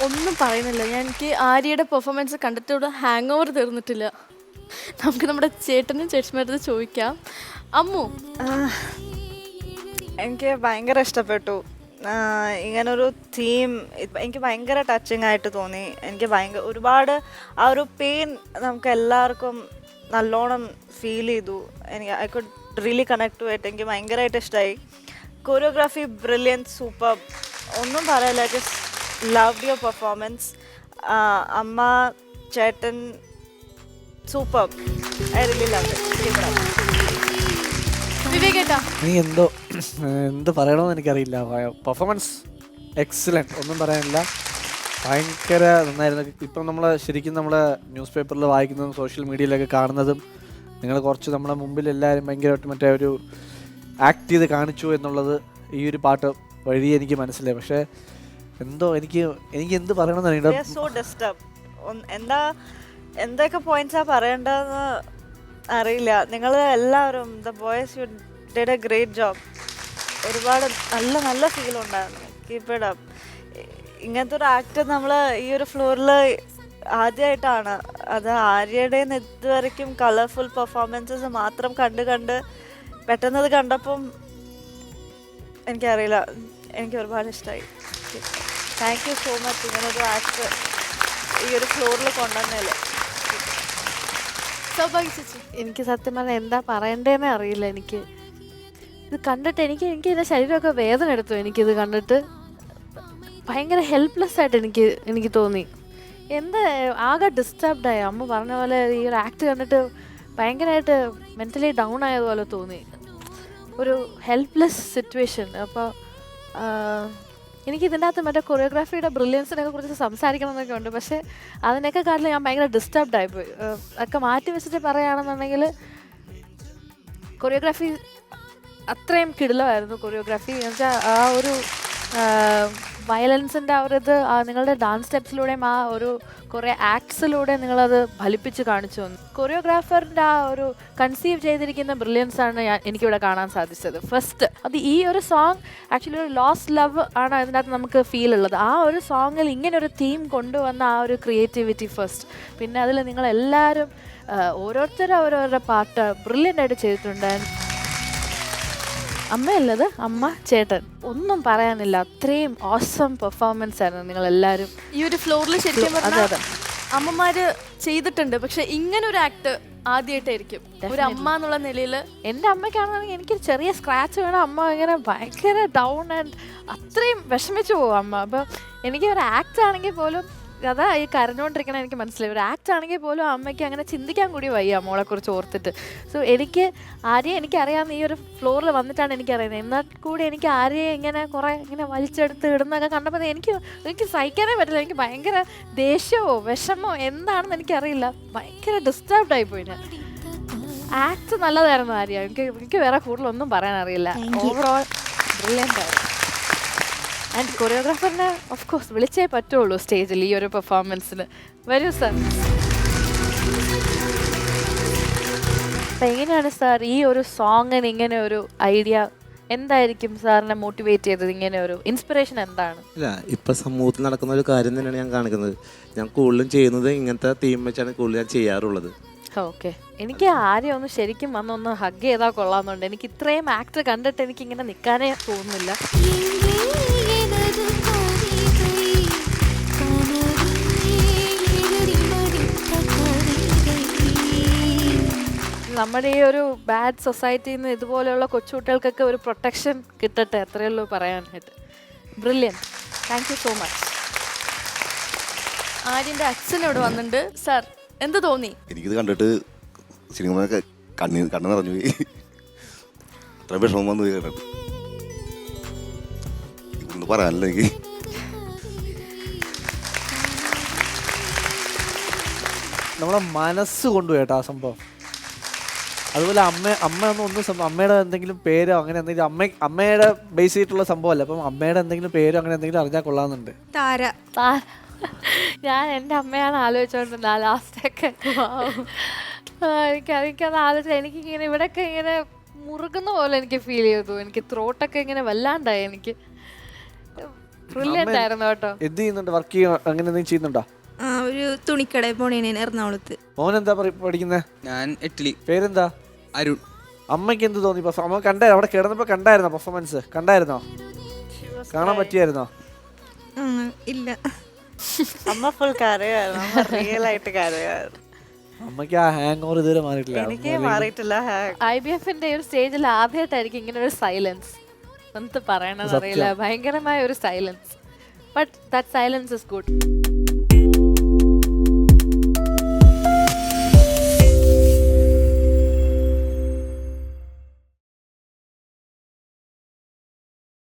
ഒന്നും പറയുന്നില്ല. എനിക്ക് ആര്യയുടെ പെർഫോമൻസ് കണ്ടിട്ട് ഹാങ് ഓവർ തീർന്നിട്ടില്ല. നമുക്ക് നമ്മുടെ ചേട്ടനും ചേച്ചിമാരുടെ ചോദിക്കാം. അമ്മു, എനിക്ക് ഭയങ്കര ഇഷ്ടപ്പെട്ടു. ഇങ്ങനൊരു തീം എനിക്ക് ഭയങ്കര ടച്ചിങ് ആയിട്ട് തോന്നി. എനിക്ക് ഒരുപാട് ആ ഒരു പെയിൻ നമുക്ക് എല്ലാവർക്കും നല്ലോണം ഫീൽ ചെയ്തു. I could really connect to it. എനിക്ക് ഭയങ്കരമായിട്ട് ഇഷ്ടമായി. കൊറിയോഗ്രാഫി ബ്രില്യൻറ്റ്, സൂപ്പർ, ഒന്നും പറയില്ല. Just loved your performance. അമ്മ, ചേട്ടൻ, super. I really love it. നീ എന്ത് പറയണമെന്ന് എനിക്കറിയില്ല. പെർഫോമൻസ് എക്സലൻറ്റ്, ഒന്നും പറയാനില്ല. ഭയങ്കര നന്നായിരുന്നു. ഇപ്പം നമ്മൾ ശരിക്കും നമ്മൾ ന്യൂസ് പേപ്പറിൽ വായിക്കുന്നതും സോഷ്യൽ മീഡിയയിലൊക്കെ കാണുന്നതും നിങ്ങൾ കുറച്ച് നമ്മുടെ മുമ്പിൽ എല്ലാവരും ഭയങ്കരമായിട്ട് മറ്റേ ഒരു ആക്ട് ചെയ്ത് കാണിച്ചു എന്നുള്ളത് ഈ ഒരു പാട്ട് വഴി എനിക്ക് മനസ്സിലായി. പക്ഷേ എന്തോ എനിക്ക് എന്ത് പറയണമെന്ന് എന്തൊക്കെ പോയിന്റ്സാ പറയേണ്ടതെന്ന് അറിയില്ല. നിങ്ങൾ എല്ലാവരും the boys you did A great job. ഒരുപാട് നല്ല നല്ല ഫീൽ ഉണ്ടായിരുന്നു. Keep it up. ഇങ്ങനത്തെ ഒരു ആക്ട് നമ്മൾ ഈ ഒരു ഫ്ലോറിൽ ആദ്യമായിട്ടാണ്. അത് ആര്യയുടെ ഇതുവരെയ്ക്കും കളർഫുൾ പെർഫോമൻസസ് മാത്രം കണ്ട് പെട്ടെന്നത് കണ്ടപ്പം എനിക്കറിയില്ല, എനിക്ക് ഒരുപാട് ഇഷ്ടമായി. താങ്ക് യു സോ മച്ച് ഇങ്ങനൊരു ആക്ട് ഈ ഒരു ഫ്ലോറിൽ കൊണ്ടുവന്നതിൽ. എനിക്ക് സത്യം പറഞ്ഞാൽ എന്താ പറയണ്ടേന്നേ അറിയില്ല. എനിക്ക് ഇത് കണ്ടിട്ട് എനിക്ക് എൻ്റെ ശരീരമൊക്കെ വേദന എടുത്തു. എനിക്കിത് കണ്ടിട്ട് ഭയങ്കര ഹെൽപ്ലെസ് ആയിട്ട് എനിക്ക് തോന്നി. എന്താ ആകെ ഡിസ്റ്റർബ്ഡായി. അമ്മ പറഞ്ഞ പോലെ ഈ ഒരു ആക്ട് കണ്ടിട്ട് ഭയങ്കരമായിട്ട് മെൻ്റലി ഡൗൺ ആയതുപോലെ തോന്നി. ഒരു ഹെൽപ്ലെസ് സിറ്റുവേഷൻ. അപ്പോൾ എനിക്ക് ഇതിൻ്റെ അകത്ത് മറ്റേ കൊറിയോഗ്രാഫിയുടെ ബ്രില്യൻസിനൊക്കെ കുറിച്ച് സംസാരിക്കണമെന്നൊക്കെ ഉണ്ട്. പക്ഷേ അതിനൊക്കെ കാട്ടിൽ ഞാൻ ഭയങ്കര ഡിസ്റ്റർബ്ഡ് ആയിപ്പോയി. ഒക്കെ മാറ്റി വെച്ചിട്ട് പറയുകയാണെന്നുണ്ടെങ്കിൽ കൊറിയോഗ്രാഫി അത്രയും കിടിലമായിരുന്നു. കൊറിയോഗ്രാഫി എന്ന് വെച്ചാൽ ആ ഒരു വയലൻസിൻ്റെ ആ ഒരു ഇത് നിങ്ങളുടെ ഡാൻസ് സ്റ്റെപ്സിലൂടെയും ആ ഒരു കുറേ ആക്ട്സിലൂടെ നിങ്ങളത് ഫലിപ്പിച്ച് കാണിച്ചു തന്നു. കൊറിയോഗ്രാഫറിൻ്റെ ആ ഒരു കൺസീവ് ചെയ്തിരിക്കുന്ന ബ്രില്യൻസാണ് എനിക്കിവിടെ കാണാൻ സാധിച്ചത്. ഫസ്റ്റ് അത് ഈ ഒരു സോങ് ആക്ച്വലി ഒരു ലോസ്റ്റ് ലവ് ആണ് അതിനകത്ത് നമുക്ക് ഫീൽ ഉള്ളത്. ആ ഒരു സോങ്ങിൽ ഇങ്ങനൊരു തീം കൊണ്ടുവന്ന ആ ഒരു ക്രിയേറ്റിവിറ്റി ഫസ്റ്റ്. പിന്നെ അതിൽ നിങ്ങളെല്ലാവരും ഓരോരുത്തരും ഓരോരുടെ പാട്ട് ബ്രില്യൻ്റ് ആയിട്ട് ചെയ്തിട്ടുണ്ട്. അമ്മയല്ലത്, അമ്മ, ചേട്ടൻ, ഒന്നും പറയാനില്ല. അത്രയും ഓസം പെർഫോമൻസ് ആയിരുന്നു നിങ്ങളെല്ലാവരും ഈ ഒരു ഫ്ലോറിൽ. ശരിക്കും പറഞ്ഞാൽ അമ്മമാര് ചെയ്തിട്ടുണ്ട്, പക്ഷെ ഇങ്ങനെ ഒരു ആക്ട് ആദ്യമായിട്ടായിരിക്കും ഒരു അമ്മ എന്നുള്ള നിലയിൽ. എൻ്റെ അമ്മയ്ക്കാണെന്നുണ്ടെങ്കിൽ എനിക്ക് ചെറിയ സ്ക്രാച്ച് വേണം. അമ്മ ഇങ്ങനെ ഭയങ്കര ഡൗൺ ആൻഡ് അത്രയും വിഷമിച്ചു പോകും അമ്മ. അപ്പം എനിക്ക് ഒരു ആക്ട് ആണെങ്കിൽ പോലും അതാ ഈ കരഞ്ഞുകൊണ്ടിരിക്കണം. എനിക്ക് മനസ്സിലായി. ഒരു ആക്ട് ആണെങ്കിൽ പോലും അമ്മയ്ക്ക് അങ്ങനെ ചിന്തിക്കാൻ കൂടി വയ്യ മോളെക്കുറിച്ച് ഓർത്തിട്ട്. സോ എനിക്കറിയാവുന്ന ഈ ഒരു ഫ്ലോറിൽ വന്നിട്ടാണ് എനിക്കറിയുന്നത്. എന്നാൽ കൂടി എനിക്ക് ആര്യയെ ഇങ്ങനെ കുറേ ഇങ്ങനെ വലിച്ചെടുത്ത് ഇടുന്നൊക്കെ കണ്ടപ്പോൾ എനിക്ക് സഹിക്കാനേ പറ്റില്ല. എനിക്ക് ഭയങ്കര ദേഷ്യമോ വിഷമോ എന്താണെന്ന് എനിക്കറിയില്ല. ഭയങ്കര ഡിസ്റ്റർബ്ഡ് ആയിപ്പോയി ഞാൻ. ആക്ട് നല്ലതായിരുന്നു ആര്യ. എനിക്ക് വേറെ കൂടുതലൊന്നും പറയാനറിയില്ല. ഓവറോൾ ബ്രില്യൻ്റ് ആയിരുന്നു. ആൻഡ് കൊറിയോഗ്രാഫറിനെ ഓഫ് കോഴ്സ് വിളിച്ചേ പറ്റുള്ളൂ സ്റ്റേജിൽ ഈ ഒരു പെർഫോമൻസിന്. വരൂ സാർ. അപ്പം എങ്ങനെയാണ് സാർ ഈ ഒരു സോങ്ങിന് ഇങ്ങനെ ഒരു ഐഡിയ എന്തായിരിക്കും സാറിനെ മോട്ടിവേറ്റ് ചെയ്തത്? ഇങ്ങനെ ഒരു ഇൻസ്പിറേഷൻ എന്താണ്? ഇല്ല, ഇപ്പം സമൂഹത്തിൽ നടക്കുന്ന ഒരു കാര്യം തന്നെയാണ് ഞാൻ കാണിക്കുന്നത്. ഞാൻ കൂടുതലും ചെയ്യുന്നത് ഇങ്ങനത്തെ തീം വെച്ചാണ് കൂടുതൽ ഞാൻ ചെയ്യാറുള്ളത്. ഓക്കെ. എനിക്ക് ആരെയും ഒന്ന് ശരിക്കും വന്നൊന്ന് ഹഗ് ചെയ്താൽ കൊള്ളാമെന്നുണ്ട്. എനിക്ക് ഇത്രയും ആക്ട് കണ്ടിട്ട് എനിക്കിങ്ങനെ നിൽക്കാനേ തോന്നുന്നില്ല. നമ്മുടെ ഈ ഒരു ബാഡ് സൊസൈറ്റിയിൽ നിന്ന് ഇതുപോലെയുള്ള കൊച്ചുകുട്ടികൾക്കൊക്കെ ഒരു പ്രൊട്ടക്ഷൻ കിട്ടട്ടെ, അത്രയേ ഉള്ളൂ പറയാനായിട്ട്. Brilliant, thank you so much. ആര്യന്റെ അച്ഛനോട് വന്നിട്ടുണ്ട്. സാർ എന്ത് തോന്നി? എനിക്കിത് കണ്ടിട്ട് സിനിമ കണ്ണ് നിറഞ്ഞു പോയി. അത്ര വിഷമം വന്നു പോയി കണ്ടിട്ട്. ഇതൊന്നും പറയാനല്ല എനിക്ക്. നമ്മളെ മനസ്സ് കൊണ്ടുപോയിട്ടോ ആ സംഭവം. അതുപോലെ ഒന്നും സംഭവം അമ്മയുടെ എന്തെങ്കിലും പേരോ അങ്ങനെ എന്തെങ്കിലും അമ്മയുടെ ബേസ് ചെയ്തിട്ടുള്ള സംഭവമല്ല. അപ്പം അമ്മയുടെ എന്തെങ്കിലും പേരോ അങ്ങനെ എന്തെങ്കിലും അറിഞ്ഞാൽ കൊള്ളാമെന്നുണ്ട്. ഞാൻ എൻ്റെ അമ്മയാണ് ആലോചിച്ചോണ്ടിരുന്ന ലാസ്റ്റൊക്കെ. എനിക്കത് ആലോചിച്ച എനിക്കിങ്ങനെ ഇവിടെയൊക്കെ ഇങ്ങനെ മുറുകുന്ന പോലെ എനിക്ക് ഫീൽ ചെയ്തു. എനിക്ക് ത്രോട്ടൊക്കെ ഇങ്ങനെ വല്ലാണ്ടായി. എനിക്ക് ബ്രില്യൻ്റ് ആയിരുന്നു കേട്ടോ. എന്ത് ചെയ്യുന്നുണ്ട്? വർക്ക് ചെയ്യോ അങ്ങനെ എന്തെങ്കിലും ചെയ്യുന്നുണ്ടോ? ഒരു തുണിക്കടയിൽ പോണേന് എറണാകുളത്ത്. മോൻ എന്താ പഠിക്കുന്നത്? ഞാൻ 8ല്. പേരെന്താ? അരുൺ. അമ്മയ്ക്ക് എന്ത് തോന്നി? അമ്മ അവിടെ കിടന്നപ്പോ കണ്ടായിരുന്നോ പെർഫോമൻസ്? കണ്ടായിരുന്നോ? കാണാൻ പറ്റിയായിരുന്നോ? ഇല്ല, അമ്മ ഫുൾ കരയായിരുന്നു. അമ്മ റിയൽ ആയിട്ട് കരയായിരുന്നു. അമ്മയ്ക്ക് ആ ഹാങ് ഓവർ ഇതുവരെ മാറിയിട്ടില്ല. എനിക്ക് മാറിയിട്ടില്ല. IBFന്റെ ഒരു സ്റ്റേജിൽ ആദ്യമായിട്ടായിരിക്കും ഇങ്ങനെ ഒരു സൈലൻസ്. എന്ത് പറയണമെന്ന് അറിയില്ല, ഭയങ്കരമായ ഒരു silence. But that silence is good.